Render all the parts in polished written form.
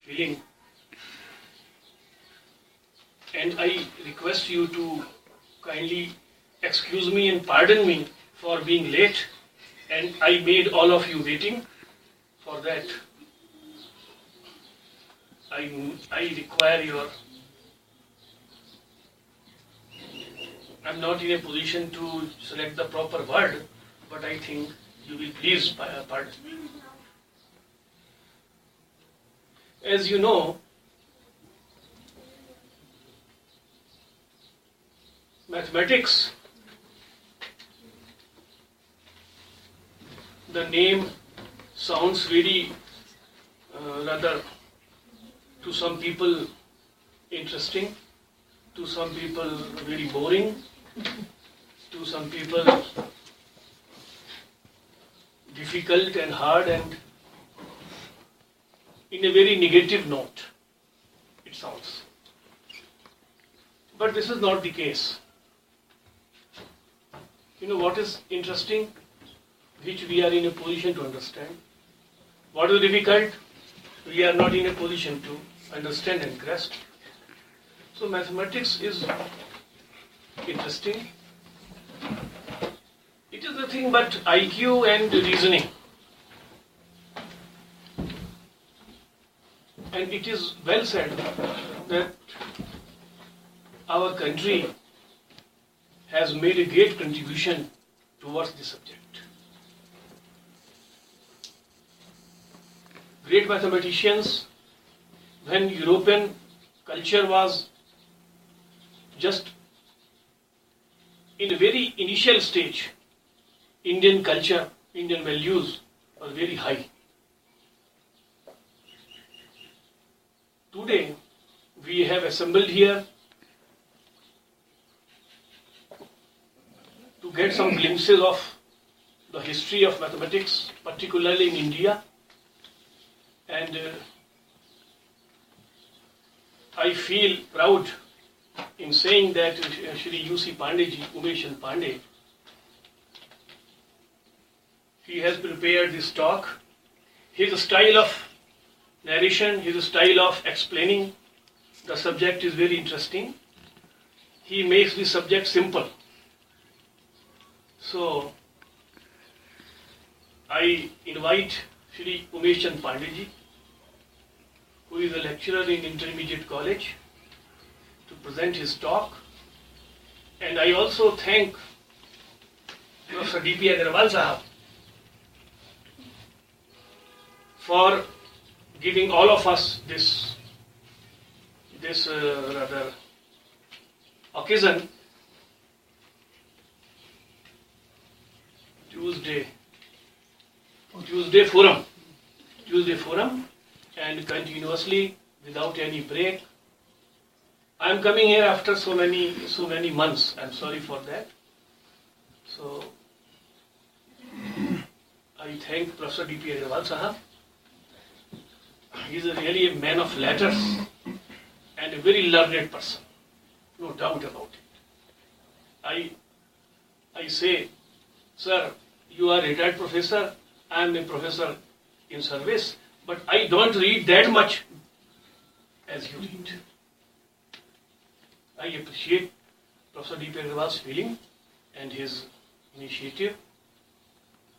feeling, and I request you to kindly excuse me and pardon me for being late, and I made all of you waiting. For that, I require your. I'm not in a position to select the proper word, but I think you will please pardon me. As you know, mathematics, the name sounds very rather to some people interesting, to some people very boring, to some people difficult and hard, and in a very negative note it sounds. But this is not the case. You know what is interesting, which we are in a position to understand. What is difficult, we are not in a position to understand and grasp. So mathematics is interesting. It is nothing but IQ and reasoning. And it is well said that our country has made a great contribution towards this subject. Great mathematicians, when European culture was just in a very initial stage, Indian culture, Indian values were very high. Today, we have assembled here to get some glimpses of the history of mathematics, particularly in India. And I feel proud in saying that Shri U.C. Pandey, Umesh Chand Pandey, he has prepared this talk. His style of narration, his style of explaining the subject is very interesting. He makes the subject simple. So, I invite Shri Umesh Chand Pandey, who is a lecturer in Intermediate College, to present his talk. And I also thank Professor D.P. Agrawal Sahab for giving all of us this rather occasion. Tuesday forum, and continuously without any break. I am coming here after so many months. I am sorry for that. So I thank Professor D.P. Agrawal Sahab. He is really a man of letters and a very learned person, no doubt about it. I say, sir, you are a retired professor, I am a professor in service, but I don't read that much as you read. I appreciate Professor D.P. Agrawal's feeling and his initiative.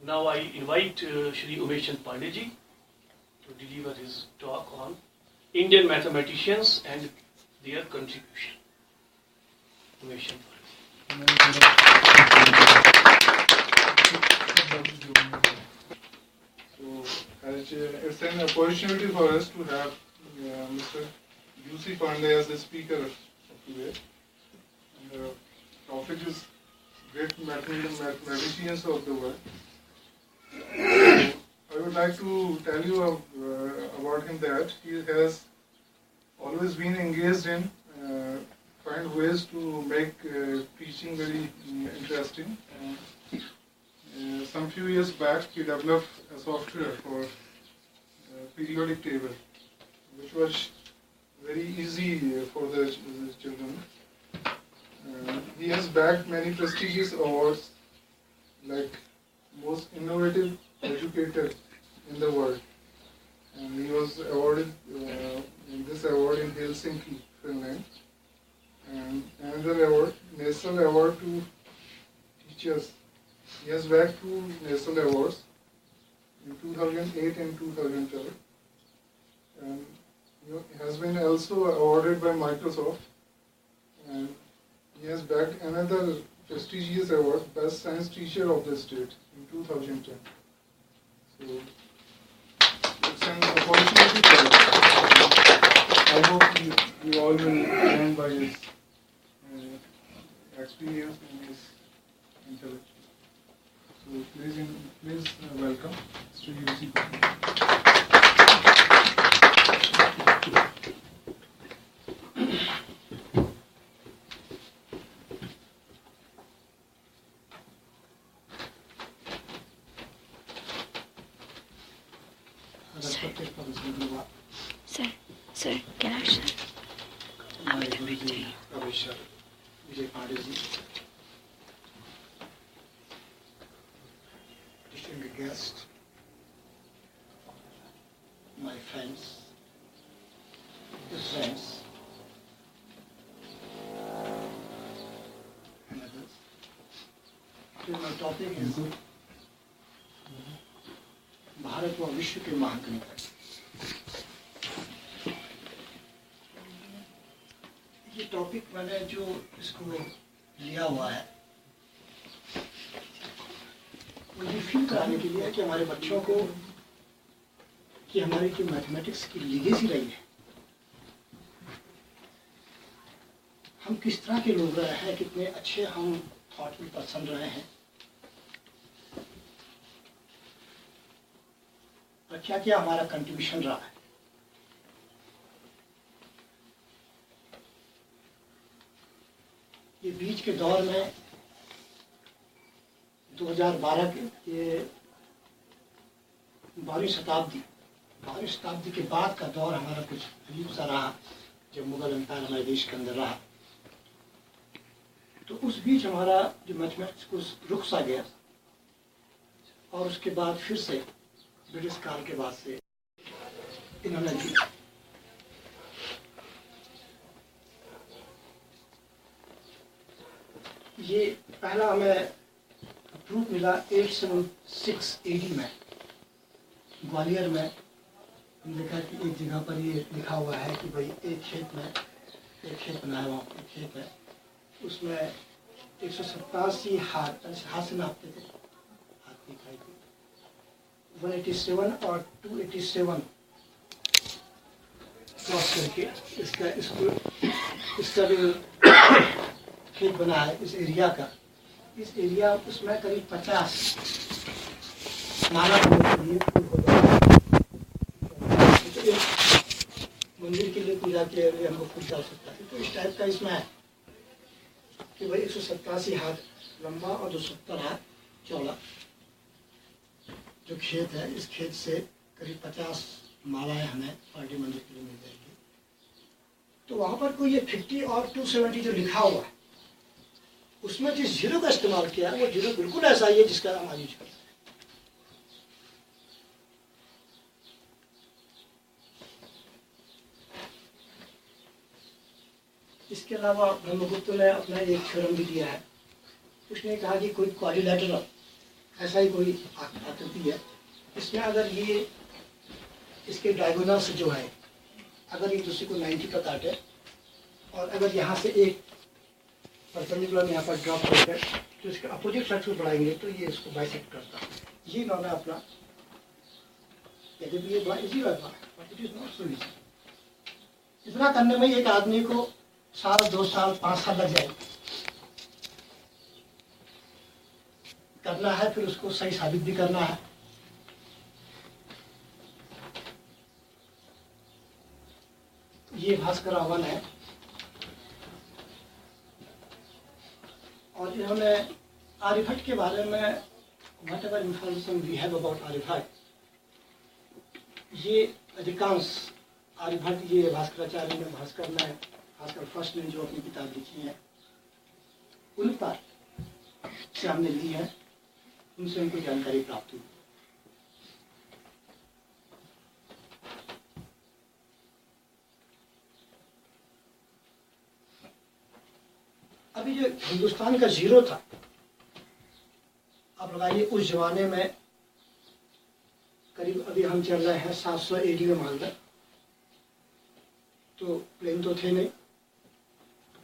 Now I invite Shri Umesh Chand Pandey ji to deliver his talk on Indian mathematicians and their contribution. Umesh Chand It's an opportunity for us to have Mr. U.C. Pandey as the speaker of today. And the topic is great mathematicians of the world. I would like to tell you about him that he has always been engaged in find ways to make teaching very interesting. Some few years back, he developed a software for periodic table, which was very easy for the children. He has bagged many prestigious awards, like most innovative educator in the world, and he was awarded prestigious award in Helsinki, Finland. And another award, National Award to Teachers. He has bagged 2 national awards in 2008 and 2012. And he has been also awarded by Microsoft. And he has bagged another prestigious award, Best Science Teacher of the State in 2010. So it's an opportunity for us. I hope you all will learn by his experience and his intellect. So please welcome Mr. UC Patil. Sir, can I share? हमारे गुरु जी professor Vijay Pandey ji, distinguished guests, my friends, his friends, and others. So my topic is Bharat व विश्व के महागणित। ये topic मैंने जो इसको लिया हुआ है वो ये फील कराने के लिए है कि हमारे बच्चों को कि हमारी जो मैथमेटिक्स की लीगेसी रही है, हम किस तरह के लोग रहे हैं, कितने अच्छे हम थॉटफुल पर्सन रहे हैं और क्या क्या हमारा कंट्रीब्यूशन रहा है। ये बीच के दौर में 2012 के ये 12वीं शताब्दी के बाद का दौर हमारा कुछ अजीब सा रहा, जब मुगल एम्पायर हमारे देश के अंदर रहा। तो उस बीच हमारा जो मैथमेटिक्स को रुक सा गया और उसके बाद फिर से ब्रिटिश काल के बाद से इन्होंने लिया। ये पहला हमें प्रूफ मिला 876 AD में ग्वालियर में। हम देखा कि एक जगह पर ये लिखा हुआ है कि भाई एक खेत बनाया हुआ, एक खेत है, उसमें 187 हाथ से नापते थे, हाथ दिखाई थी 187 और 287 क्रॉस करके इसका जो खेत बना है इस एरिया उसमें करीब 50 माला के लिए मंदिर के लिए पूजा के लिए हमको फूल डाल सकता है। तो इस टाइप का इसमें है कि भाई 187 हाथ लंबा और 270 हाथ चौड़ा जो खेत है, इस खेत से करीब 50 मालाएं हमें पार्टी मंदिर के लिए मिल जाएगी। तो वहाँ पर कोई ये 50 और 270 जो लिखा हुआ है उसमें जिस जीरो का इस्तेमाल किया है वो जीरो बिल्कुल ऐसा ही है जिसका हम आज यूज करते हैं। इसके अलावा ब्रह्मगुप्त ने अपना एक थ्योरम भी दिया है। उसने कहा कि कोई क्वाड्रिलेटरल ऐसा ही कोई आकृति है, इसमें अगर ये इसके डायगोनल्स जो है अगर एक दूसरे को 90 पर काटे और अगर यहाँ से एक परपेंडिकुलर यहाँ पर ड्रॉप करके तो इसके अपोजिट साइड को बढ़ाएंगे तो ये इसको बाइसेक्ट करता है। ये इन्होंने अपना यदि ये बड़ा इजी लगता है but it is not so easy. इतना करने में एक आदमी को साल 2 साल 5 साल लग जाएगा करना है, फिर उसको सही साबित भी करना है। ये भास्कर आह्वान है और इन्होंने आर्यभट्ट के बारे में whatever information we have about Aryabhata, ये अधिकांश आर्यभट्ट ये भास्कराचार्य ने भास्कर फर्स्ट ने जो अपनी किताब लिखी है उन पर से हमने ली है, उनसे हमको जानकारी प्राप्त हुई। अभी जो हिंदुस्तान का जीरो था, आप लगाइए उस जमाने में करीब अभी हम चल रहे हैं 700 AD में मान लें, तो प्लेन तो थे नहीं,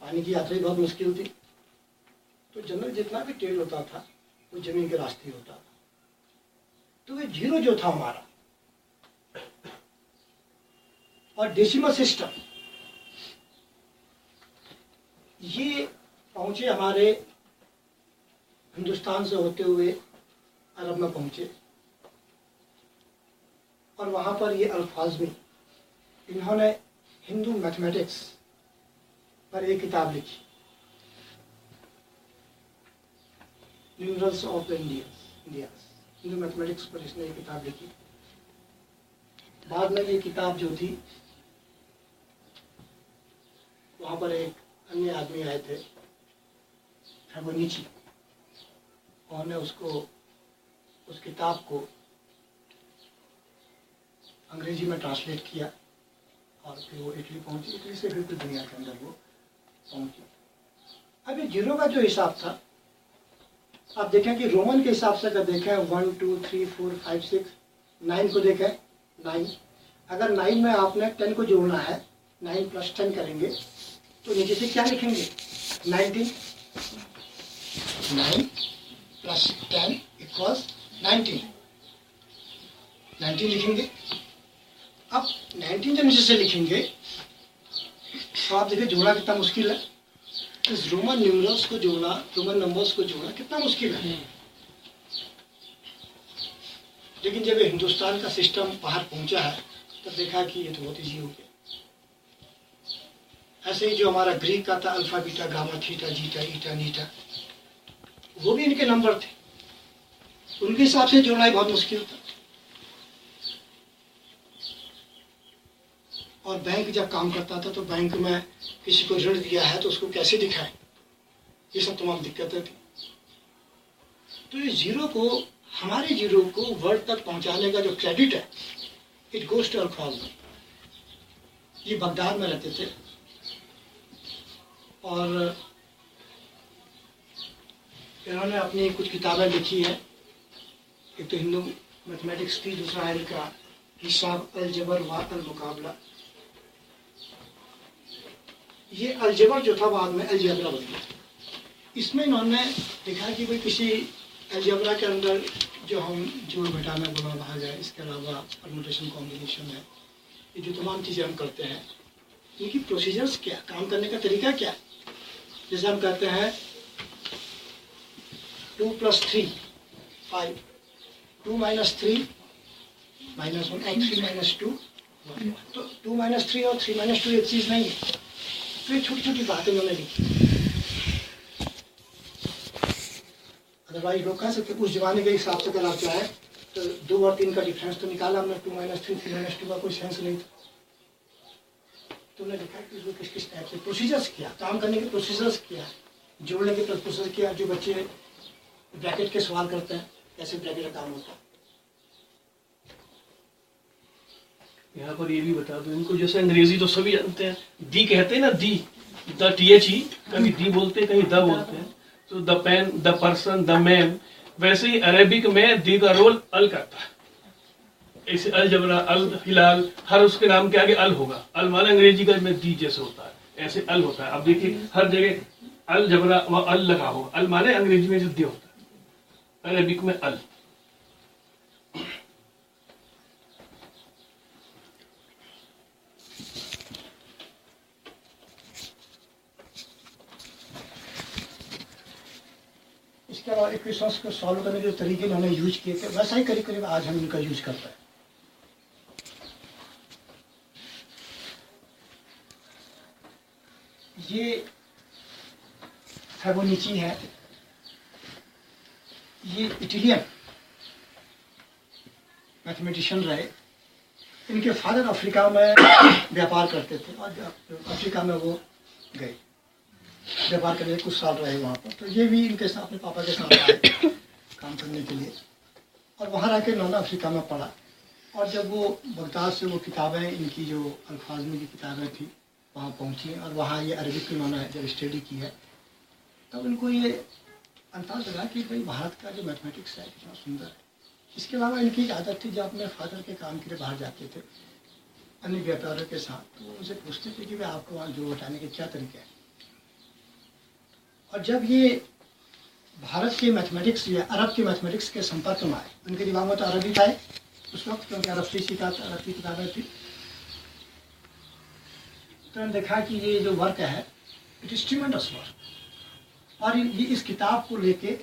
पानी की यात्रा बहुत मुश्किल थी, तो जनरल जितना भी ट्रेड होता था वो जमीन के रास्ते होता था। तो वो जीरो जो था हमारा, और डेसिमल सिस्टम, ये पहुंचे हमारे हिंदुस्तान से होते हुए अरब में पहुंचे, और वहां पर ये अल्फाज में इन्होंने हिंदू मैथमेटिक्स पर एक किताब लिखी, numerals of the India, Hindu mathematics पर इसने एक किताब लिखी। बाद में ये किताब जो थी, वहां पर एक अन्य आदमी आए थे, फैबोनीची, उन्होंने उसको, उस किताब को अंग्रेजी में ट्रांसलेट किया, और फिर वो इटली पहुंची, इटली से फिर दुनिया के अंदर वो पहुंची। अब ये जीरो का जो हिसाब था, आप देखें कि रोमन के हिसाब से अगर देखें 1 2 3 4 5 6 9 को देखें 9, अगर 9 में आपने 10 को जोड़ना है, 9 + 10 करेंगे तो नीचे से क्या लिखेंगे? 19, 9 + 10 = 19 लिखेंगे। अब 19 जब नीचे से लिखेंगे तो आप देखिए जोड़ना कितना मुश्किल है। इस रोमन न्यूमरल्स को जोड़ना, रोमन नंबर्स को जोड़ना कितना मुश्किल है। लेकिन जब ये हिंदुस्तान का सिस्टम बाहर पहुंचा है तब देखा कि ये तो बहुत ईजी हो गया। ऐसे ही जो हमारा ग्रीक का था, alpha beta gamma theta zeta eta नीटा, वो भी इनके नंबर थे, उनके हिसाब से जोड़ना ही बहुत मुश्किल था। और बैंक जब काम करता था तो बैंक में किसी को ऋण दिया है तो उसको कैसे दिखाएं, ये सब तमाम दिक्कतें थी। तो ये जीरो को, हमारे जीरो को वर्ल्ड तक पहुंचाने का जो क्रेडिट है, इट गोज टू अल-ख़वाज़मी। ये बगदाद में रहते थे और इन्होंने अपनी कुछ किताबें लिखी है। एक तो हिंदू मैथमेटिक्स थी, दूसरा है इनका हिसाब अलजबर व अल-मुकाबला। ये अलजबर जो था बाद में अलजेब्रा बन गया। इसमें इन्होंने लिखा कि भाई किसी अलजेब्रा के अंदर जो हम जोड़ घटाना गुणा भाग है, इसके अलावा परम्यूटेशन कॉम्बिनेशन है, ये जो तमाम चीज़ें हम करते हैं, इनकी प्रोसीजर्स क्या, काम करने का तरीका क्या। जैसे हम कहते हैं 2 + 3 5, 2 - 3 -1 और 3 - 2 1। तो 2 - 3 और 3 - 2 एक चीज़ नहीं है। तो ये छोटी छोटी बातें मैंने लिखी। अदरवाइज लोग कह सकते उस जमाने के हिसाब से अगर आप चाहें तो 2 और 3 का डिफरेंस तो निकाला हमने, 2 - 3 3 - 2 का कोई सेंस नहीं था। तो हमने देखा कि इसको किस किस टाइप से प्रोसीजर्स किया, काम करने के प्रोसीजर्स किया, जोड़ने के प्रोसीजर किया। जो बच्चे ब्रैकेट के सवाल करते हैं कैसे ब्रैकेट का काम होता है। यहाँ पर ये भी बता दो इनको, जैसे अंग्रेजी तो सभी जानते हैं, दी कहते हैं ना, दी, द THE, कभी दी बोलते हैं, कहीं द बोलते हैं। तो the pen, the person, the man, वैसे ही अरेबिक में दी का रोल अल करता है। ऐसे अल जबरा, अल हिलाल, हर उसके नाम के आगे अल होगा। अल माना अंग्रेजी का में दी जैसे होता है, ऐसे अल होता है। अब देखिए हर जगह अल जबरा व अल लगा होगा। अल माने अंग्रेजी में जो दी होता है, अरेबिक में अल। इसके अलावा इक्वेशंस को सॉल्व करने के जो तरीके इन्होंने यूज किए थे, वैसा ही करीब करीब आज हम इनका यूज करते हैं। ये फैबोनीची है, ये इटालियन मैथमेटिशियन रहे। इनके फादर अफ्रीका में व्यापार करते थे और अफ्रीका में वो गए व्यापार करने, कुछ साल रहे वहाँ पर। तो ये भी इनके साथ, अपने पापा के साथ आए काम करने के लिए, और वहाँ रह के इन्होंने अफ्रीका में पढ़ा। और जब वो बगदाद से वो किताबें, इनकी जो अल-ख़वाज़मी की किताबें थी, वहाँ पहुँची, और वहाँ ये अरबिक इन्होंने जब स्टडी की है तब इनको ये अंदाज लगा कि भाई भारत का जो मैथमेटिक्स है कितना सुंदर है। इसके अलावा इनकी एक आदत थी, जब अपने फादर के काम के लिए बाहर जाते थे अन्य व्यापारियों के साथ, तो उनसे पूछते थे कि भाई आपको वहाँ जोड़ घटाने के क्या तरीके हैं। और जब ये भारत के मैथमेटिक्स या अरब के मैथमेटिक्स के संपर्क में आए, उनके दिमाग में तो अरबी था उस वक्त, क्योंकि अरब से सीखा था, अरब की किताबें थी, तो उन्होंने देखा कि ये जो वर्क है इट इज ट्रिमेंडस वर्क। और ये इस किताब को लेके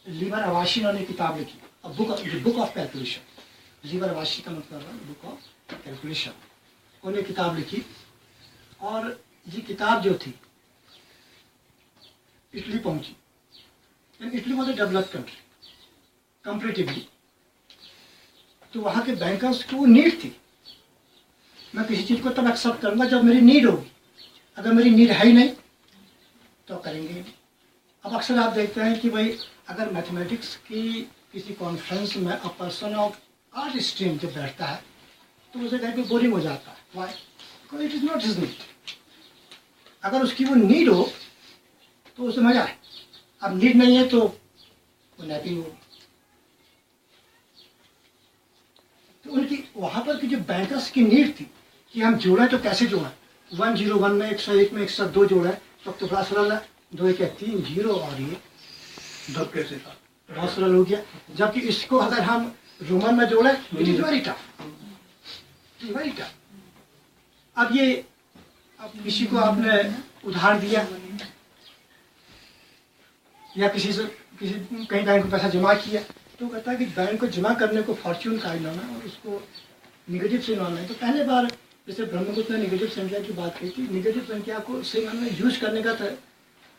लीवर अवाशी ने किताब लिखी, बुक ऑफ कैलकुलेशन। लीवर अवाशी का मतलब है बुक ऑफ कैलकुलेशन। उन्होंने किताब लिखी और ये किताब जो थी इटली पहुंची। Italy was a developed country comparatively, तो वहाँ के बैंकर्स को नीड थी। मैं किसी चीज़ को तब एक्सेप्ट करूँगा जब मेरी नीड होगी, अगर मेरी नीड है ही नहीं तो करेंगे नहीं। अब अक्सर आप देखते हैं कि भाई अगर मैथमेटिक्स की किसी कॉन्फ्रेंस में a person of art stream जब बैठता है तो उसे कहीं पे बोरिंग हो जाता है। Why? Because it is not his need. अगर उसकी वो नीड हो तो उसे मजा है, अब नीड नहीं है तो वो नैपिंग हो। तो उनकी वहाँ पर की जो बैंकर्स की नीड थी कि हम जोड़ें तो कैसे जोड़ें, 101 में 101 में 102 जोड़ें तो बड़ा सरल है, 2 1 3 0 और ये 2 कैसे था, बहुत सरल हो गया। जबकि इसको अगर हम रोमन में जोड़ें it is very tough, very tough. अब ये किसी को आपने उधार दिया या किसी से कहीं बैंक में पैसा जमा किया तो कहता है कि बैंक को जमा करने को फॉर्च्यून का लाना और उसको निगेटिव से लाना है। तो पहले बार जैसे ब्रह्मगुप्त ने निगेटिव संख्या की बात की थी, निगेटिव संख्या को से यूज करने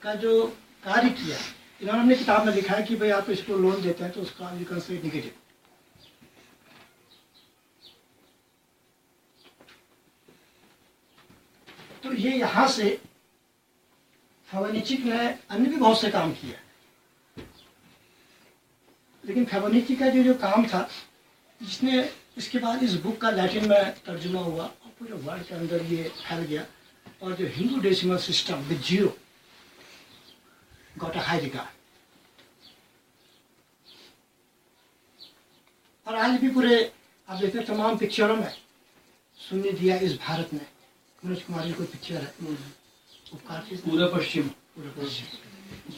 का जो कार्य किया, इन्होंने अपनी किताब में लिखा है कि भाई आप इसको लोन देते हैं तो उसका यू कैन से निगेटिव। तो ये यहाँ से फेबोनिची ने अन्य भी बहुत से काम किया, लेकिन फेबोनिची का जो काम था जिसने इसके बाद इस बुक का लैटिन में तर्जुमा हुआ और पूरे वर्ल्ड के अंदर ये फैल गया, और जो Hindu decimal system with zero got a high regard. और आज भी पूरे आप देखते हैं तमाम पिक्चरों में सुनने दिया इस भारत में मनोज कुमार की कोई पिक्चर है उपकार की पूरा पश्चिम,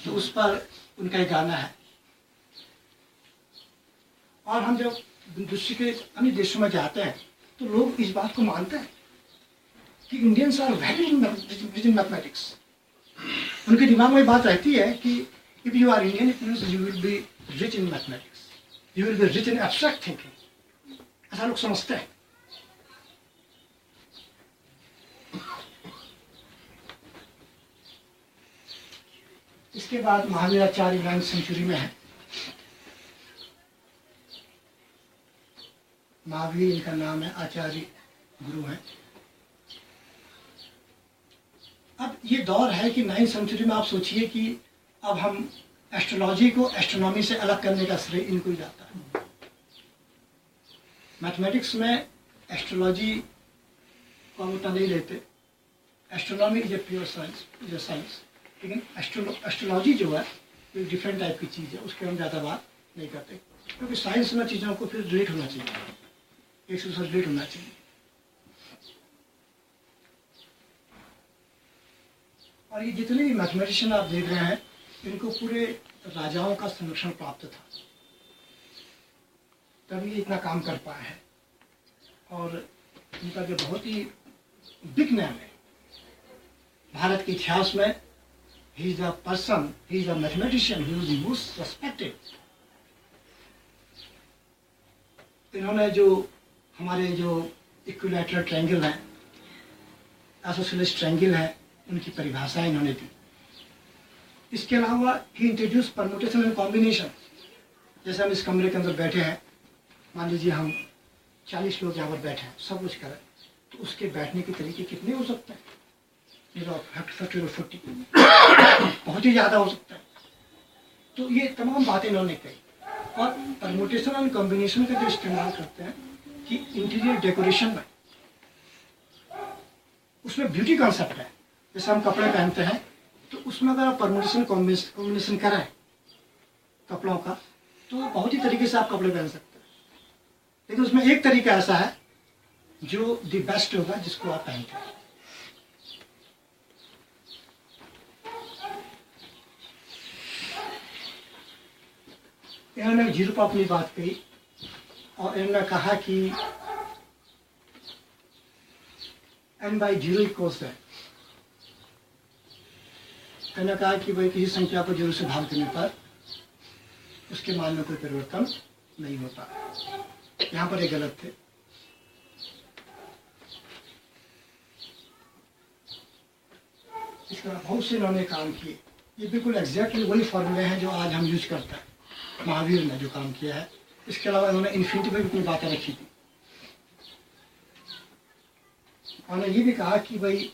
तो उस पर उनका एक गाना है। और हम जब दूसरे के अन्य देशों में जाते हैं तो लोग इस बात को मानते हैं कि Indians are very rich in mathematics. उनके दिमाग में बात रहती है कि if you are Indian it means you will be rich in mathematics, you will be rich in abstract thinking, ऐसा लोग समझते हैं। इसके बाद महावीराचार्य 9वीं सेंचुरी में है। महावीर इनका नाम है, आचार्य गुरु हैं। अब ये दौर है कि 9वीं सेंचुरी में आप सोचिए कि अब हम एस्ट्रोलॉजी को एस्ट्रोनॉमी से अलग करने का श्रेय इनको ही जाता है। मैथमेटिक्स में एस्ट्रोलॉजी को उतना नहीं लेते, astronomy is a pure science, is a science, लेकिन एस्ट्रोलॉजी जो है एक डिफरेंट टाइप की चीज़ है, उसके हम ज़्यादा बात नहीं करते, क्योंकि साइंस में चीज़ों को फिर रिलेट होना चाहिए, एक से दूसरा रिलेट होना चाहिए। और ये जितने भी मैथमेटिशियन आप देख रहे हैं इनको पूरे राजाओं का संरक्षण प्राप्त था, तभी ये इतना काम कर पाए हैं। और इनका जो बहुत ही बिग नेम है भारत के इतिहास में, he is the person, he is the mathematician who is the most respected। इन्होंने जो हमारे जो इक्विलैटरल ट्रायंगल हैं, आइसोसेलेस ट्रायंगल है, उनकी परिभाषाएं इन्होंने दी। इसके अलावा ही इंट्रोड्यूस परम्यूटेशन एंड कॉम्बिनेशन। जैसे हम इस कमरे के अंदर बैठे हैं, मान लीजिए हम 40 लोग यहाँ पर बैठे हैं, सब कुछ करें तो उसके बैठने के तरीके कितने हो सकते हैं, फैक्टर 40 बहुत ही ज़्यादा हो सकता है। तो ये तमाम बातें इन्होंने कही। और परम्यूटेशन एंड कॉम्बिनेशन का जो इस्तेमाल करते हैं कि इंटीरियर डेकोरेशन में, उसमें ब्यूटी कॉन्सेप्ट है। जैसे हम कपड़े पहनते हैं तो उसमें अगर आप परम्यूटेशन कॉम्बिनेशन करें कपड़ों का तो बहुत ही तरीके से आप कपड़े पहन सकते हैं, लेकिन उसमें एक तरीका ऐसा है जो दी बेस्ट होगा जिसको आप पहनते हैं। इन्होंने जीरो पर अपनी बात कही और इन्होंने कहा कि n/0 इक्वल्स है। इन्होंने कहा कि भाई किसी संख्या को 0 से भाग देने पर उसके मान में कोई परिवर्तन नहीं होता। यहाँ पर ये गलत थे। इस तरह बहुत से इन्होंने काम किए। ये बिल्कुल एग्जैक्टली वही फॉर्मूले हैं जो आज हम यूज करते हैं। महावीर ने जो काम किया है, इसके अलावा इन्होंने इन्फिनिटी पर भी अपनी बातें रखी थी। उन्होंने ये भी कहा कि भाई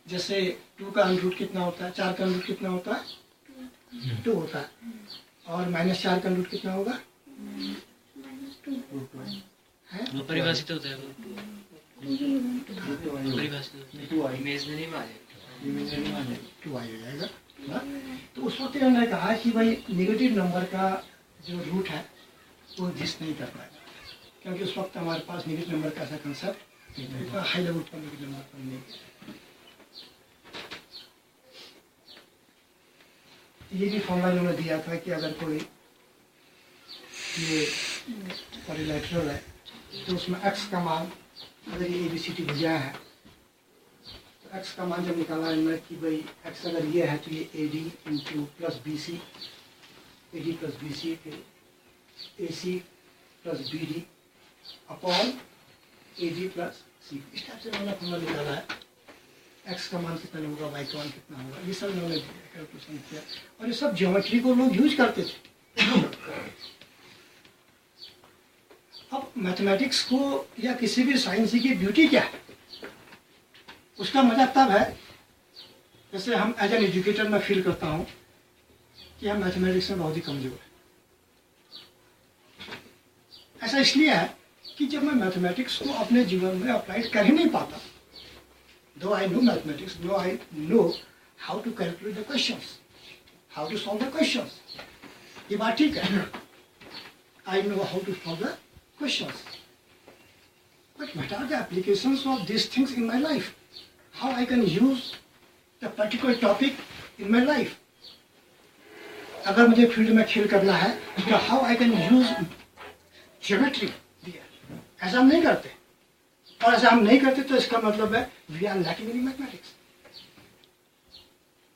जैसे 2 का अंडर कितना होता है, 4 का अंडर कितना होता है, 2 होता है, और -4 का अंडर कितना होगा, वो परिभाषित होता है, परिभाषित होता है, इमेजिनरी माने 2 आ जाएगा ना। तो उस वक्त इन्होंने कहा कि भाई नेगेटिव नंबर का जो रूट है वो एग्जिस्ट नहीं कर पाएगा, क्योंकि उस वक्त हमारे पास नेगेटिव नंबर का ऐसा कंसेप्ट नहीं था, हाई लेवल पर नेगेटिव नंबर पर नहीं। ये भी फॉर्मूला इन्होंने दिया था कि अगर कोई ये क्वाड्रिलेटरल है तो उसमें x का मान, अगर ये ABCD भुजा है तो x का मान जब निकाला इन्होंने कि भाई x अगर ये है तो ये AD into plus BC, AD plus BC फिर AC plus BD upon AD plus C। इस टाइप से इन्होंने फॉर्मूला निकाला है। x का मान कितना होगा, y का मान कितना होगा, ये सब इन्होंने कैलकुलेशन किया और ये सब ज्योमेट्री को लोग यूज करते थे। अब मैथमेटिक्स को या किसी भी साइंस की ब्यूटी क्या है, उसका मजा तब है जैसे हम एज एन एजुकेटर मैं फील करता हूँ कि हम मैथमेटिक्स में बहुत ही कमजोर है। ऐसा इसलिए है कि जब मैं मैथमेटिक्स को अपने जीवन में अप्लाई कर ही नहीं पाता, though I know mathematics, though I know how to calculate the questions, how to solve the questions, ये बात ठीक है, I know how to solve the questions, but what are the applications of these things in my life? How I can use the particular topic in my life? अगर मुझे field में खेल करना है तो how I can use geometry there? ऐसा हम नहीं करते, और ऐसा हम नहीं करते तो इसका मतलब है we are lacking in mathematics.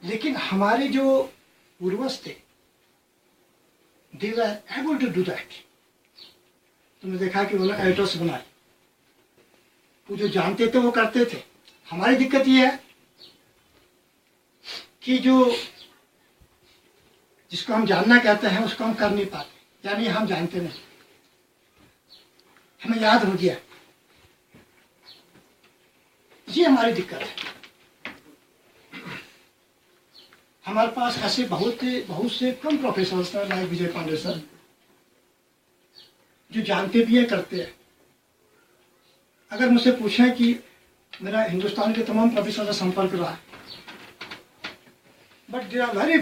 लेकिन हमारे जो पूर्वज थे they were able to do that. तुमने देखा कि उन्होंने एल्टोस बनाए, वो जो जानते थे वो करते थे। हमारी दिक्कत ये है कि जो जिसको हम जानना कहते हैं उसको हम कर नहीं पाते, यानी हम जानते नहीं, हमें याद हो गया, ये हमारी दिक्कत है। हमारे पास ऐसे बहुत से कम प्रोफेसर्स हैं लाइक विजय पांडे सर, जो जानते भी है करते हैं। अगर मुझसे पूछें कि मेरा हिंदुस्तान के तमाम प्रोफेसर से संपर्क रहा है, but there are very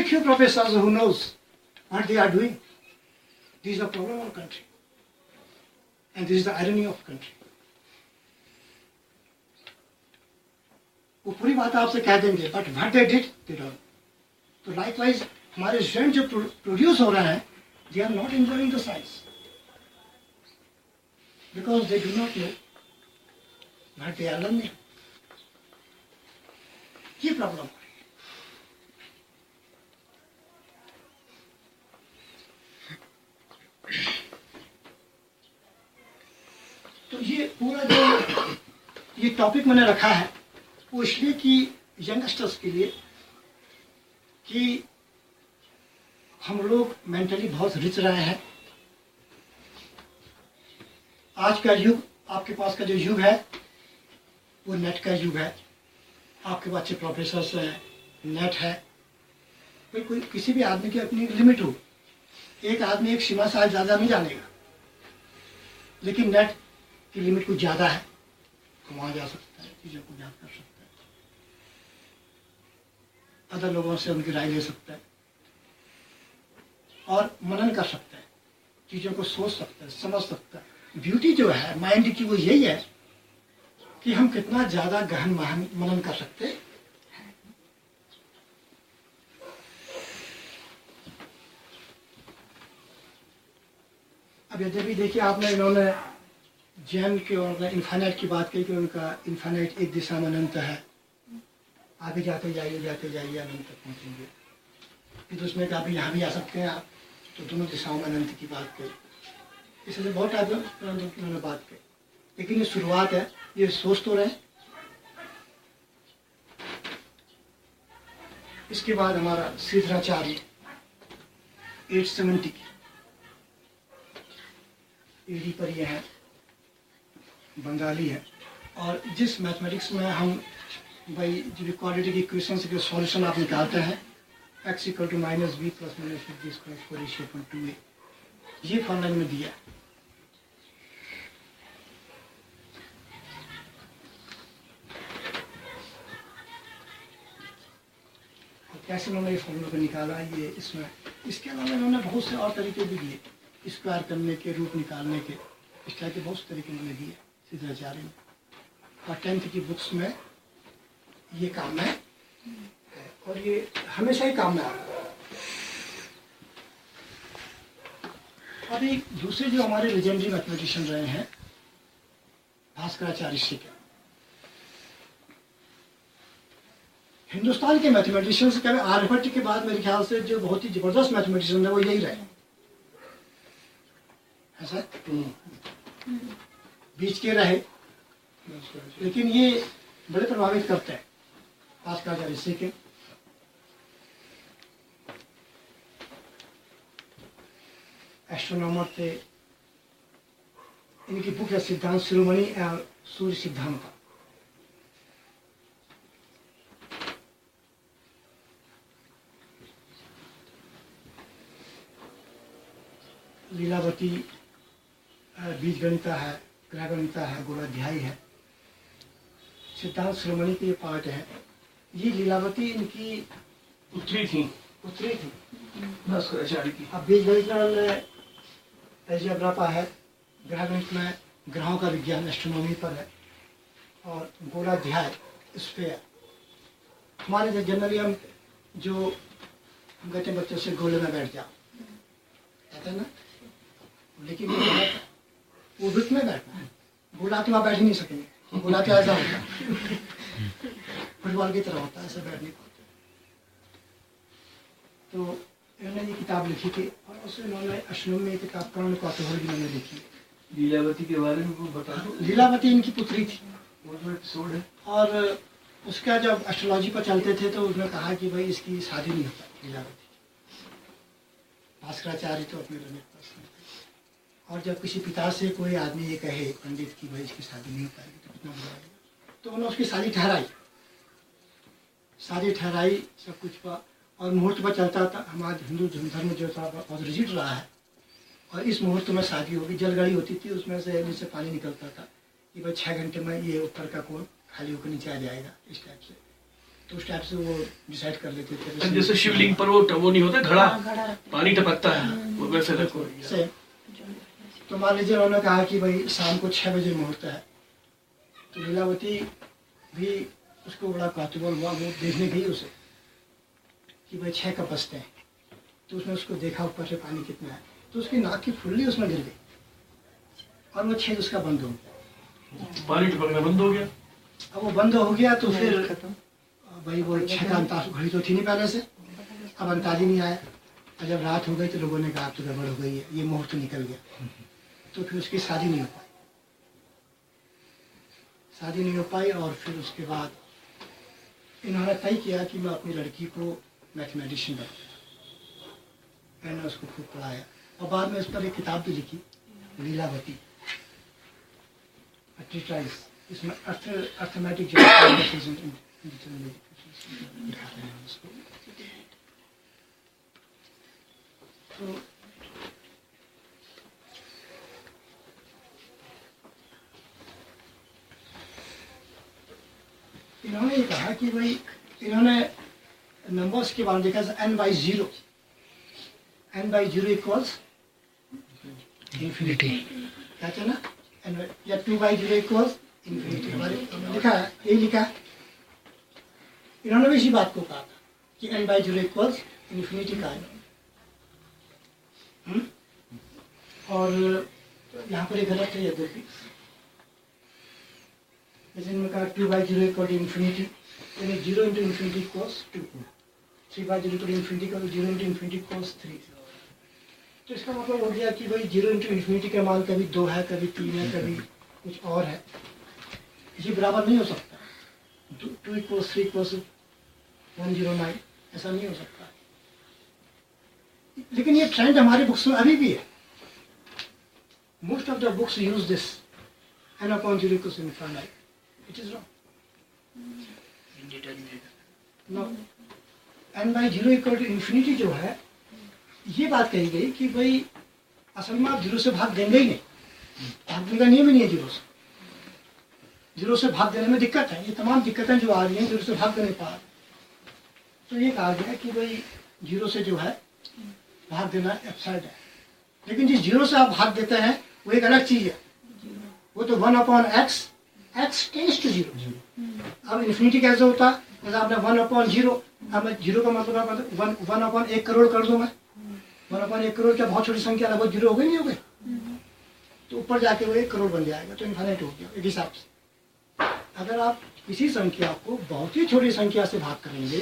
few professors who knows what they are doing. This is the problem of country and this is the irony of country. वो पूरी बात आपसे कह देंगे, but what they did they don't. तो likewise हमारे student जो produce हो रहे हैं, they are not enjoying the science because they do not know what they are learning. ये प्रॉब्लम है। तो ये पूरा जो ये टॉपिक मैंने रखा है वो इसलिए कि यंगस्टर्स के लिए कि हम लोग मेंटली बहुत रिच रहे हैं। आज का युग, आपके पास का जो युग है वो नेट का युग है। आपके पास अच्छे प्रोफेसर्स हैं, नेट है। कोई किसी भी आदमी की अपनी लिमिट हो, एक आदमी एक सीमा से ज़्यादा नहीं जानेगा, लेकिन नेट की लिमिट कुछ ज़्यादा है, हम वहाँ जा सकते हैं, चीज़ों को याद कर सकते हैं। अदर लोगों से उनकी राय ले सकता है और मनन कर सकता है, चीज़ों को सोच सकता है, समझ सकता है। ब्यूटी जो है माइंड की वो यही है कि हम कितना ज़्यादा गहन मनन कर सकते हैं। अब यद्यपि देखिए आपने इन्होंने जैन की और इन्फाइनाइट की बात की कि उनका इन्फाइनाइट एक दिशा में अनंत है, आगे जाते जाइए अनंत तक पहुँचेंगे। फिर उसमें कहा भी यहाँ भी आ सकते हैं आप, तो दोनों दिशाओं में अनंत की बात कही। इसलिए बहुत टाइप उन्होंने बात की, लेकिन ये शुरुआत है, ये सोच तो रहे। इसके बाद हमारा श्रीधराचार्य 870 की एडी पर ये है, बंगाली है। और जिस मैथमेटिक्स में हम भाई जो क्वाड्रेटिक इक्वेशंस के सॉल्यूशन आप निकालते हैं, x = -b + -b² ratio 2a, ये फॉर्मूला में दिया है। और कैसे उन्होंने ये फॉर्मूला को निकाला, ये इसमें इसके अलावा इन्होंने बहुत से और तरीके भी दिए, स्क्वायर करने के, रूट निकालने के, इस तरह के बहुत से तरीके उन्होंने दिए श्रीधराचार्य ने। और 10th की बुक्स में ये काम है और ये हमेशा ही काम में आता है। और एक दूसरे जो हमारे लेजेंडरी मैथमेटिशियन रहे हैं भास्कराचार्य ऋषि के, हिंदुस्तान के मैथमेटिशियंस के आर्यभट्ट के बाद मेरे ख्याल से जो बहुत ही जबरदस्त मैथमेटिशियन है वो यही रहे। ऐसा बीच के रहे, लेकिन ये बड़े प्रभावित करते हैं भास्कराचार्य ऋषि के। एस्ट्रोनॉमर थे, इनकी बुक है सिद्धांत शिरोमणि और सूर्य सिद्धांत। लीलावती बीजगणिता है, ग्रहगणिता है, गोलाध्यायी है। सिद्धांत शिरोमणि के ये पार्ट है। ये लीलावती इनकी पुत्री थी भास्कराचार्य की। अब बीजगणित में एलजेब्रा है, ग्रहगणित में ग्रहों का विज्ञान एस्ट्रोनॉमी पर है, और गोलाध्याय इस पे है। हमारे जनरली हम कहते हैं बच्चों से गोले में बैठ जाओ, कहते हैं ना, लेकिन वो वृत्त में बैठना है, गोला के वहाँ बैठ ही नहीं सकेंगे। गोला के ऐसा होता है, फुटबॉल की तरह होता है, ऐसा बैठ नहीं पाते। तो इन्होंने ये किताब लिखी थी और उसमें इन्होंने अश्विन में किताब कर्ण कौतूहल भी इन्होंने लिखी। लीलावती के बारे में कुछ बता दो। लीलावती इनकी पुत्री थी, वो जो एपिसोड है, और उसका जब एस्ट्रोलॉजी पर चलते थे तो उसने कहा कि भाई इसकी शादी नहीं हो पाई लीलावती। भास्कराचार्य तो अपने रनित पर्सन थे, और जब किसी पिता से कोई आदमी ये कहे पंडित की भाई इसकी शादी नहीं हो पाएगी तो कितना बुरा लगेगा। तो उन्होंने उसकी शादी ठहराई सब कुछ पर, और मुहूर्त पर चलता था। हमारा हिंदू धर्म जो था बहुत रिजिड रहा है, और इस मुहूर्त में शादी होगी। जलगड़ी होती थी, उसमें से नीचे पानी निकलता था कि भाई 6 घंटे में ये उत्तर का कोण खाली होकर नीचे आ जाएगा, इस टाइप से। तो उस टाइप से वो डिसाइड कर लेते थे। जैसे शिवलिंग पर वो नहीं होता घड़ा, पानी टपकता है, वो वैसे रखो। तो मान लीजिए उन्होंने कहा कि भाई शाम को 6 बजे मुहूर्त है, तो लीलावती भी उसको बड़ा कौतूहल हुआ, वो देखने गई उसे कि भाई 6 कब बजते हैं। तो उसने उसको देखा ऊपर से पानी कितना है, तो उसकी नाक की फुल्ली उसमें गिर गई और वो छेद उसका बंद हो गया, पानी टपकना बंद हो गया। अब वो बंद हो गया तो फिर भाई वो 6 का अंताज घड़ी तो थी नहीं पहले से, अब अंताज ही नहीं आया। और जब रात हो गई तो लोगों ने कहा अब तो गड़बड़ हो गई है, ये मुहूर्त निकल गया। तो फिर उसकी शादी नहीं हो पाई, और फिर उसके बाद इन्होंने तय किया कि मैं अपनी लड़की को मैथमेटिशियन बनाऊंगा। मैंने उसको खूब पढ़ाया और बाद में इस पर एक किताब भी लिखी, लीलावती ट्रीटाइज। इसमें अर्थमेटिक तो इन्होंने ये कहा कि भाई इन्होंने नंबर्स के बारे में देखा n by 0, n by 0 equals infinity, कहते हैं ना, या 2 by 0 equals infinity, हमारे लिखा है, यही लिखा है। इन्होंने भी इसी बात को कहा था कि n by 0 equals infinity का है। और यहाँ पर एक गलत है ये देखिए, जैसे इन्होंने कहा 2 by 0 equal to infinity, यानी 0 into infinity equals 2, 3 by 0 equal to infinity का 0 into infinity equals 3। तो इसका मतलब हो गया कि भाई 0 into infinity का मान कभी 2 है, कभी 3 है, कभी कुछ और है, ये बराबर नहीं हो सकता। 2 equals 3 equals 109, ऐसा नहीं हो सकता। लेकिन ये ट्रेंड हमारी बुक्स में अभी भी है। Most of the books use this n upon 0 equals infinite, which is wrong. No, n by 0 equal to infinity जो है, ये बात कही गई कि भाई असल में आप 0 से भाग देंगे ही नहीं, भागने का नियम ही नहीं है 0 से। 0 से भाग देने में दिक्कत है, ये तमाम दिक्कतें जो आ रही हैं 0 से भाग नहीं पा रहे। तो ये कहा गया कि भाई 0 से जो है भाग देना एब्सर्ड है। लेकिन जिस 0 से आप भाग देते हैं वो एक अलग चीज है, वो तो 1 upon x, x tends to 0। अब इन्फिनिटी कैसे होता है, जैसे आपने 1 upon 0, अब मैं 0 का मतलब 1 upon 1 करोड़ कर दूं मैं, 1 upon 1 करोड़ क्या बहुत छोटी संख्या, लगभग 0 हो गई नहीं हो गई, तो ऊपर जाके वो 1 करोड़ बन जाएगा, तो इन्फिनिट हो गया एक हिसाब से। अगर आप किसी संख्या को बहुत ही छोटी संख्या से भाग करेंगे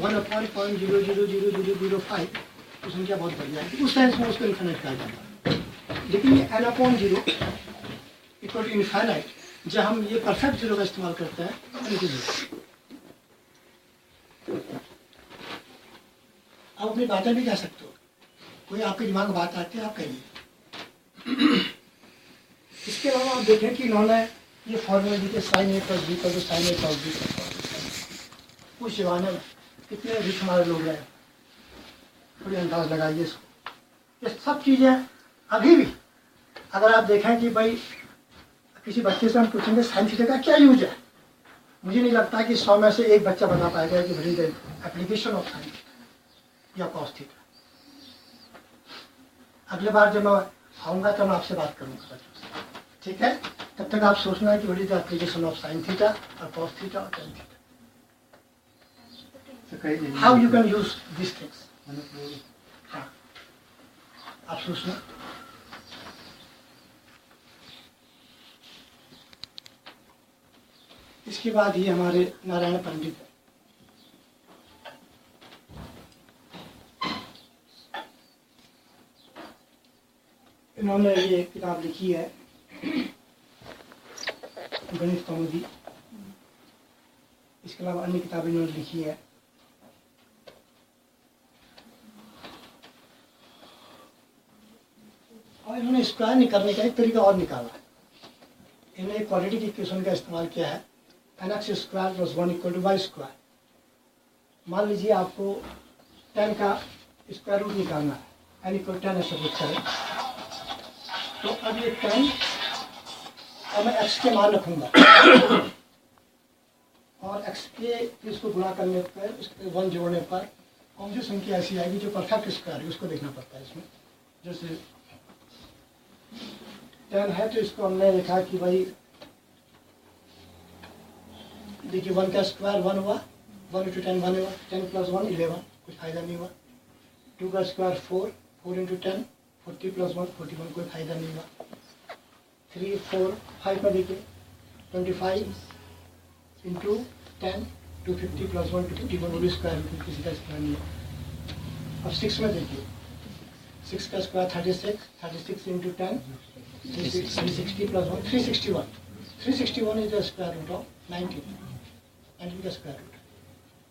1 upon 0.000005, तो संख्या बहुत बढ़ जाएगी, उस सेंस में उसको इन्फिनिट कहा जाता है। लेकिन ये n upon 0 equal to infinite, जब हम ये परफेक्ट 0 का इस्तेमाल करते हैं, आप अपनी बातें भी कह सकते हो, कोई आपके दिमाग में बात आती है आप कहिए। इसके अलावा आप देखें कि इन्होंने ये फॉर्मूला दी कि साइन ए प्लस बी प्लस साइन ए प्लस बी, उस जमाने में कितने रिच हमारे लोग रहे, थोड़ी अंदाज लगाइए इसको। ये सब चीज़ें अभी भी अगर आप देखें कि भाई किसी बच्चे से हम पूछेंगे साइन थीटा का क्या यूज है, मुझे नहीं लगता कि 100 में से एक बच्चा बता पाएगा कि very the application of sine theta या कॉस थीटा। अगले बार जब मैं आऊँगा तो मैं आपसे बात करूँगा बच्चों से, ठीक है? तब तक आप सोचना है कि very the application of sine theta और कॉस थीटा और tan theta, how you can use this things. हाँ, आप सोचना। इसके बाद ये हमारे नारायण पंडित है, इन्होंने ये किताब लिखी है गणित कौमुदी। इसके अलावा अन्य किताबें इन्होंने लिखी है। और इन्होंने स्क्वायर निकालने का एक तरीका और निकाला है। इन्होंने एक क्वाड्रेटिक इक्वेशन का इस्तेमाल किया है, nx square plus 1 equal to y square. मान लीजिए आपको 10 का स्क्वायर रूट निकालना है, n इक्वल 10 ऐसा कुछ है, तो अब ये 10 और मैं x के मान रखूंगा और x के इसको गुणा करने पर उसके 1 जोड़ने पर कौन सी संख्या ऐसी आएगी जो परफेक्ट स्क्वायर है, उसको देखना पड़ता है इसमें। जैसे 10 है तो इसको हमने लिखा कि भाई देखिए 1 का स्क्वायर 1 हुआ, 1 into 10 1 हुआ, 10 plus 1 11, कुछ फायदा नहीं हुआ। 2 का स्क्वायर 4, 4 into 10 40 plus 1 41, कोई फायदा नहीं हुआ। 3 4 5 का देखिए 25 into 10 250 plus 1 251, वो भी स्क्वायर रूट किसी का स्क्वायर नहीं है। अब 6 में देखिए 6 का square 36 36 into 10 360 plus 1 361 361 is the square root of 19 का स्क्वायर रूट।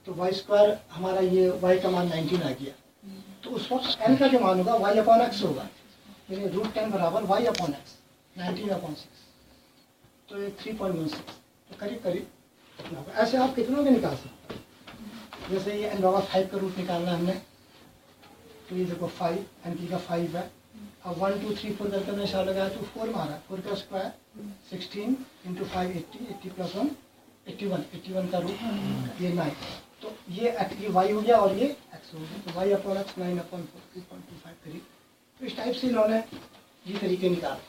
तो वाई स्क्वायर हमारा ये वाई का मान 19 आ गया, तो उस वक्त एन का जो मान होगा वाई अपॉन एक्स होगा, यानी रूट 10 बराबर वाई अपॉन एक्स 19/6, तो ये 3.16, तो करीब करीब इतना होगा। ऐसे आप कितनों के निकाल सकते हैं, जैसे ये n/5 का रूट निकालना है हमने, तो ये देखो 5 n की का 5 है। अब 1 2 3 4 करके हमने हिसाब लगाया तो 4 मारा, 4 का स्क्वायर 16 into 5 80 80 plus 1 81 81 का रूट ये 9, तो ये y हो गया और ये x हो गया, तो y अपॉन x 9/4 तो इस टाइप से इन्होंने ये तरीके निकाले।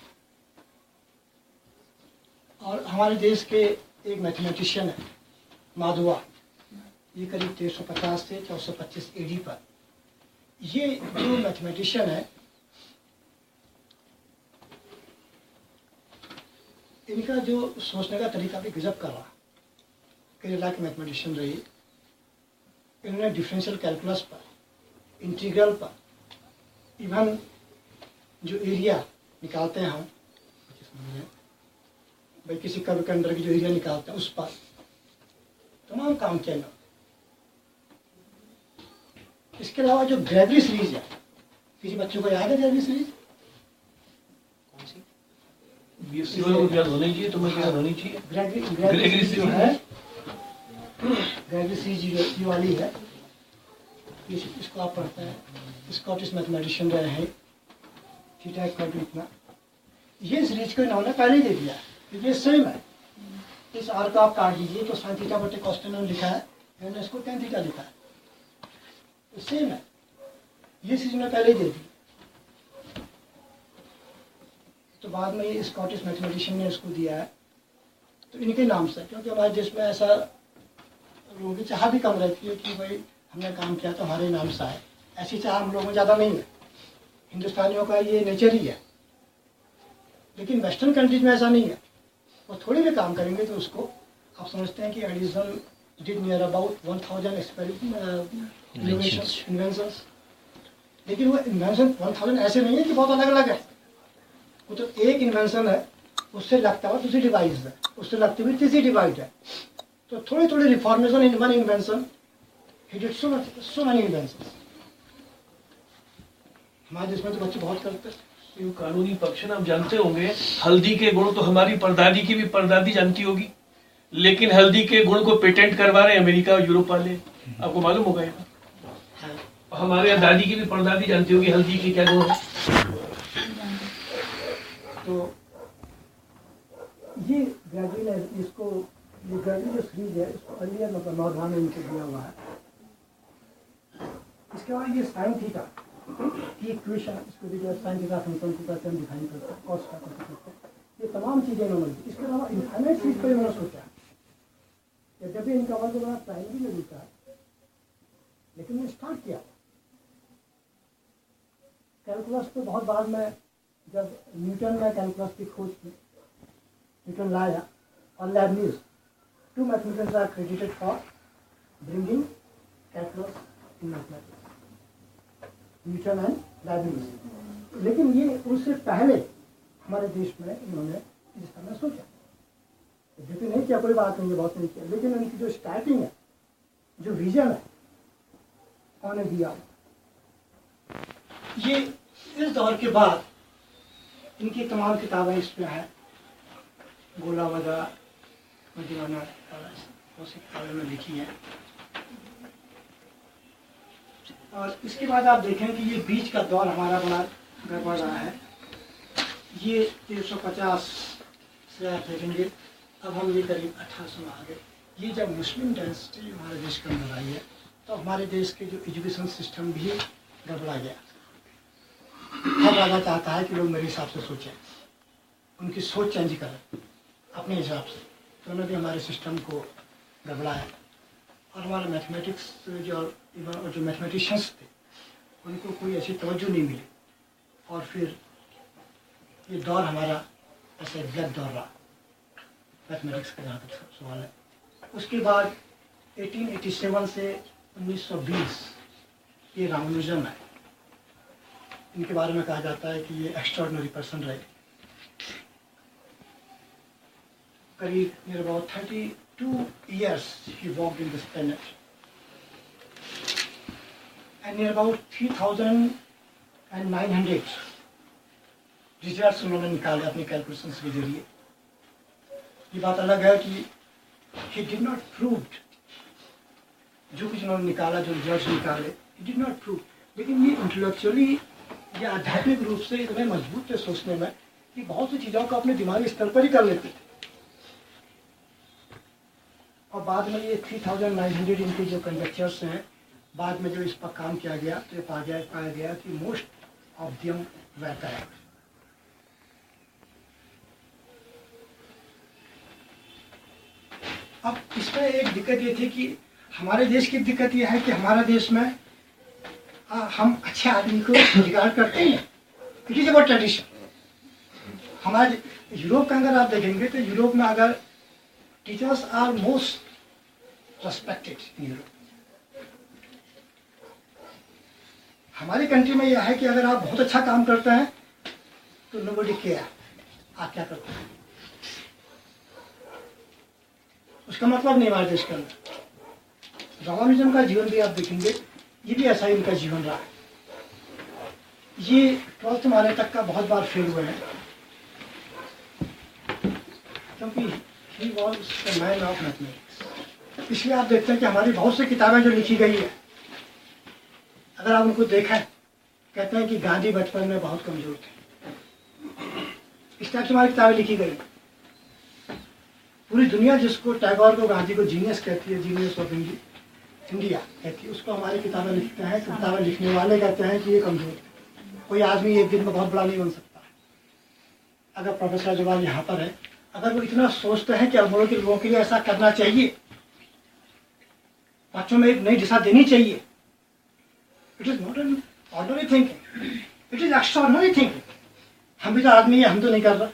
और हमारे देश के एक मैथमेटिशियन है माधवा, ये करीब 1350 से 1425 AD पर, ये जो मैथमेटिशियन है इनका जो सोचने का तरीका भी गजब का रहा। केरला के मैथमेटिशियन रही, इन्होंने डिफरेंशियल कैलकुलस पर, इंटीग्रल पर, इवन जो एरिया निकालते हैं हम भाई किसी कर्व के अंदर की जो एरिया निकालते हैं उस पर तमाम काम किया इन्होंने। इसके अलावा जो ग्रेगरी सीरीज है, किसी बच्चों को याद है ग्रेगरी सीरीज? कौन सी? बीएससी वालों को याद होनी चाहिए, तुम्हें याद होनी चाहिए। ग्रेगरी सीरीज जो है, ग्रेगरी सीरीज ये वाली है, इसको आप पढ़ते हैं, स्कॉटिश मैथमेटिशियन रहे हैं, थीटा इक्वल टू इतना। ये सीरीज को इन्होंने पहले ही दे दिया क्योंकि ये सेम है। इस आर को आप काट दीजिए तो साइन थीटा बटे कॉस टेन लिखा है, इन्होंने इसको टेन थीटा लिखा है, तो सेम है। ये सीरीज ने पहले ही दे दी, तो बाद में ये स्कॉटिश मैथमेटिशियन ने इसको दिया है, तो इनके नाम से, क्योंकि हमारे देश में ऐसा लोगों की चाह भी कम रहती है कि भाई हमने काम किया तो हमारे नाम से आए, ऐसी चाह हम लोगों में ज़्यादा नहीं है, हिंदुस्तानियों का ये नेचर ही है। लेकिन वेस्टर्न कंट्रीज में ऐसा नहीं है, वो थोड़ी भी काम करेंगे तो उसको आप समझते हैं कि Edison did near about 1000 inventions, लेकिन वो इन्वेंशन 1000 ऐसे नहीं है कि बहुत अलग अलग है, वो तो एक इन्वेंशन है, उससे लगता हुआ दूसरी डिवाइस है, उससे लगती हुई तीसरी डिवाइस है, तो थोड़ी थोड़ी reformation in one invention, he did so many inventions. हमारे देश में तो बच्चे बहुत करते हैं। ये कानूनी पक्ष ना, आप जानते होंगे हल्दी के गुण तो हमारी परदादी की भी परदादी जानती होगी, लेकिन हल्दी के गुण को पेटेंट करवा रहे हैं अमेरिका और यूरोप वाले, आपको मालूम होगा ये। हमारे यहाँ दादी की भी परदादी जानती होगी हल्दी के क्या गुण है। तो ये ग्रेगरी ने इसको, ये ग्रेगरी जो सीरीज है इसको अर्लियर मतलब नॉर्धा में इनको दिया हुआ है। इसके बाद ये साइन थीटा की इक्वेशन, इसको भी जो साइन थीटा फंक्शन को कहते हैं, डिफाइन करते हैं, कॉस का करते हैं, ये तमाम चीज़ें इन्होंने दी। इसके अलावा इनफाइनाइट सीरीज पर इन्होंने सोचा, जब भी इनका वर्ग बड़ा प्राइमरी में लिखा है, लेकिन मैं स्टार्ट किया कैलकुलस तो बहुत बाद में, जब न्यूटन ने कैलकुलस की खोज की, न्यूटन लाया, और Leibniz, two mathematicians are credited for bringing calculus in mathematics, Newton and Leibniz. लेकिन ये उससे पहले हमारे देश में इन्होंने इस तरह सोचा, यद्यपि नहीं किया, कोई बात नहीं है, बहुत नहीं किया, लेकिन उनकी जो स्टार्टिंग है, जो विजन है, उन्होंने दिया। ये इस दौर के बाद इनकी तमाम किताबें इसमें हैं, गोला वगैरह जिन्होंने बहुत सी किताबें में लिखी हैं। और इसके बाद आप देखें कि ये बीच का दौर हमारा बड़ा गड़बड़ रहा है। ये 1350 से आप देखेंगे, अब हम ये करीब 1800 में आ गए। ये जब मुस्लिम डायनेस्टी हमारे देश के अंदर आई है, तो हमारे देश के जो एजुकेशन सिस्टम भी गड़बड़ा गया। हर राजा चाहता है कि लोग मेरे हिसाब से सोचें, उनकी सोच चेंज करें अपने हिसाब से, तो उन्होंने भी हमारे सिस्टम को गड़बड़ाया। और हमारे मैथमेटिक्स जो मैथमेटिशियंस थे, उनको कोई ऐसी तवज्जो नहीं मिली, और फिर ये दौर हमारा ऐसे ब्लैक दौर रहा मैथमेटिक्स का, जहाँ तक सवाल है। उसके बाद 1887 से 1920 ये रामानुजन है। इनके बारे में कहा जाता है कि ये एक्स्ट्राऑर्डिनरी पर्सन रहे। करीब near about 32 years he walked in this planet, and near about 3,900 results उन्होंने निकाले अपनी कैलकुलेशंस के जरिए। ये बात अलग है कि he did not proved, जो कुछ उन्होंने निकाला, जो रिजल्ट्स निकाले, he did not prove, लेकिन ये इंटेलेक्चुअली या आध्यात्मिक रूप से इतने मजबूत थे सोचने में कि बहुत सी चीज़ों को अपने दिमागी स्तर पर ही कर लेते थे। और बाद में ये 3900 इनके जो कंडक्टर्स हैं, बाद में जो इस पर काम किया गया तो ये पाया गया कि most of them were correct. अब इसमें एक दिक्कत ये थी कि हमारे देश की दिक्कत ये है कि हमारा देश में हम अच्छे आदमी को रिगार्ड करते हैं, इट इज अबाउट ट्रेडिशन। हमारे यूरोप का अगर आप देखेंगे तो यूरोप में अगर teachers are most respected in Europe. हमारी कंट्री में यह है कि अगर आप बहुत अच्छा काम करते हैं तो नोबडी केयर आप क्या करते हैं, उसका मतलब नहीं हमारे देश के अंदर। रामानुजन का जीवन भी आप देखेंगे, ये भी ऐसा ही इनका जीवन रहा है। ये 12th में आने तक का बहुत बार फेल हुए हैं, क्योंकि he was the man of mathematics. इसलिए आप देखते हैं कि हमारी बहुत सी किताबें जो लिखी गई है, अगर आप उनको देखें, कहते हैं कि गांधी बचपन में बहुत कमजोर थे। इस टाइप से हमारी किताबें लिखी गई। पूरी दुनिया जिसको टैगोर को, गांधी को जीनियस कहती है, जीनियस ऑफ इंडिया कहती है, उसको हमारी किताबें लिखते हैं। तो किताबें लिखने वाले कहते हैं कि ये कमजोर है, कोई आदमी एक दिन में बहुत बड़ा नहीं बन सकता। अगर प्रोफेसर जवाल यहाँ पर है, अगर वो इतना सोचते हैं कि अल्मोड़ा के लोगों के लिए ऐसा करना चाहिए, बच्चों में एक नई दिशा देनी चाहिए, it is not an ordinary thinking, it is extraordinary thinking. हम भी तो आदमी है, हम तो नहीं कर रहे,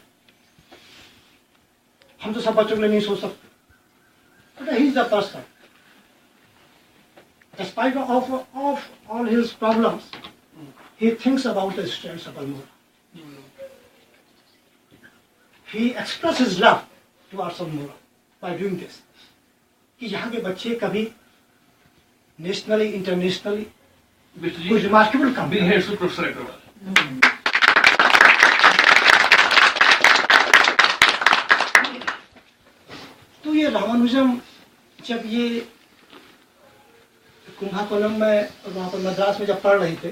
हम तो सब बच्चों के लिए नहीं सोच सकते। But he is the person, despite of all his problems, he thinks about the students of Almora. He expresses his love towards Almora by doing this. कि यहाँ के बच्चे कभी नेशनली, इंटरनेशनली कोई रिमार्केबल काम बिल हेड्स प्रोफेसर अग्रवाल। तो ये रामानुजम जब ये कुंभाकोणम में, वहाँ पर मद्रास में जब पढ़ रहे थे,